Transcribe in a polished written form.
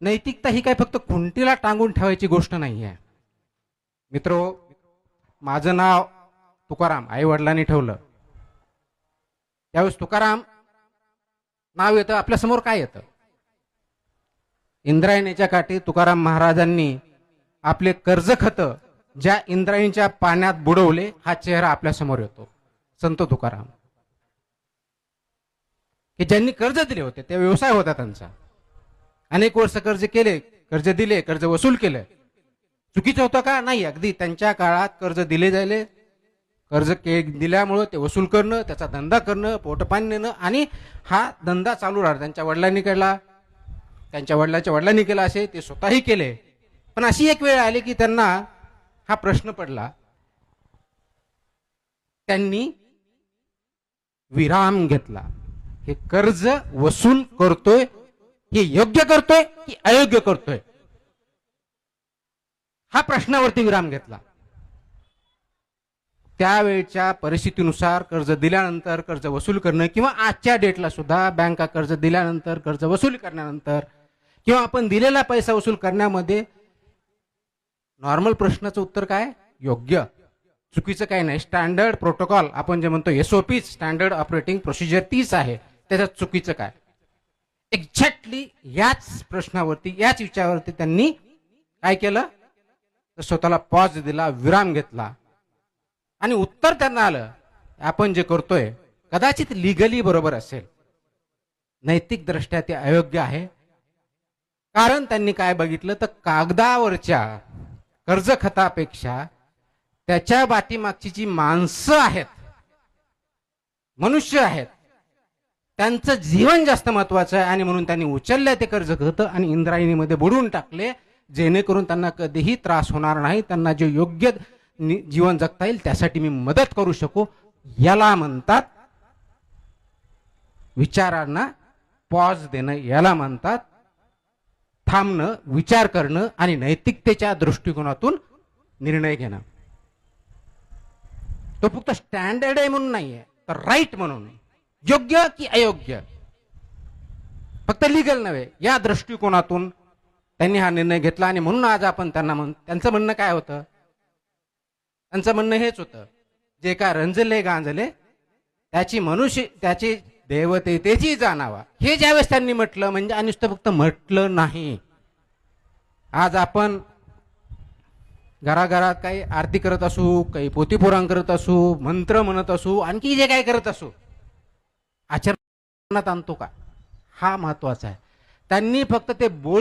नैतिकता ही काय फक्त खुंटीला टांगून ठेवायची गोष्ट नाही आहे. मित्रो, माझं नाव तुकाराम आई वडिलांनी ठेवलं. त्यावेळेस तुकाराम नाव येतं, आपल्यासमोर काय येतं? इंद्रायणीच्या काठी तुकाराम महाराजांनी आपले कर्ज खतं ज्या इंद्रायणीच्या पाण्यात बुडवले, हा चेहरा आपल्या समोर येतो. संत तुकाराम, की ज्यांनी कर्ज दिले होते, ते व्यवसाय होता त्यांचा, अनेक वर्ष कर्ज केले, कर्ज दिले, कर्ज वसूल केले. चुकीचं होतं का? नाही. अगदी त्यांच्या काळात कर्ज दिले जायले, कर्ज दिल्यामुळं ते वसूल करणं, त्याचा धंदा करणं, पोटपाणी नेणं, आणि हा धंदा चालू राहिला. त्यांच्या वडिलांनी केला, त्यांच्या वडिलांच्या वडिलांनी केला, असे ते स्वतःही केले. पण अशी एक वेळ आली की त्यांना हा प्रश्न पडला. त्यांनी विराम घेतला. हे कर्ज वसूल करतोय, हे योग्य करतोय की अयोग्य करतोय, हा प्रश्नावरती विराम घेतला. त्यावेळच्या परिस्थितीनुसार कर्ज दिल्यानंतर कर्ज वसूल करणं, किंवा आजच्या डेटला सुद्धा बँका कर्ज दिल्यानंतर कर्ज वसूल करण्यानंतर, किंवा आपण दिलेला पैसा वसूल करण्यामध्ये नॉर्मल प्रश्नाचं उत्तर काय? योग्य. चुकीचं काही नाही. स्टँडर्ड प्रोटोकॉल आपण जे म्हणतो, SOP, स्टँडर्ड ऑपरेटिंग प्रोसिजर, तीच आहे. त्याच्यात चुकीचं काय? एक्झॅक्टली याच प्रश्नावरती, याच विचारावरती त्यांनी काय केलं? तर स्वतःला पॉज दिला, विराम घेतला, आणि उत्तर त्यांना आलं, आपण जे करतोय कदाचित लिगली बरोबर असेल, नैतिक दृष्ट्या ते अयोग्य आहे. कारण त्यांनी काय बघितलं, तर कागदावरच्या कर्ज खतापेक्षा त्याच्या पाठीमागची जी माणसं आहेत, मनुष्य आहेत, त्यांचं जीवन जास्त महत्वाचं आहे. आणि म्हणून त्यांनी उचलले ते कर्ज खत आणि इंद्रायणीमध्ये बुडवून टाकले, जेणेकरून त्यांना कधीही त्रास होणार नाही, त्यांना जे योग्य जीवन जगता येईल त्यासाठी मी मदत करू शकू. याला म्हणतात विचारांना पॉज देणं, याला म्हणतात थांबणं, विचार करणं आणि नैतिकतेच्या दृष्टिकोनातून निर्णय घेणं. तो फक्त स्टँडर्ड आहे म्हणून नाहीये, तर राईट म्हणून, योग्य की अयोग्य, फक्त लिगल नव्हे, या दृष्टिकोनातून त्यांनी हा निर्णय घेतला. आणि म्हणून आज आपण त्यांना त्यांचं म्हणणं काय होतं? त्यांचं म्हणणं हेच होतं, जे काय रंजले गांजले त्याची मनुष्य, त्याची देवतेची जाणावा, हे ज्यावेळेस त्यांनी म्हटलं, म्हणजे आणि नुसतं फक्त म्हटलं नाही. आज आपण घराघरात काही आरती करत असू, काही पोथीपुराण करत असू, मंत्र म्हणत असू, आणखी जे काय करत असू, आचरणात आणतो का? हा महत्वाचा आहे. त्यांनी फक्त ते बोल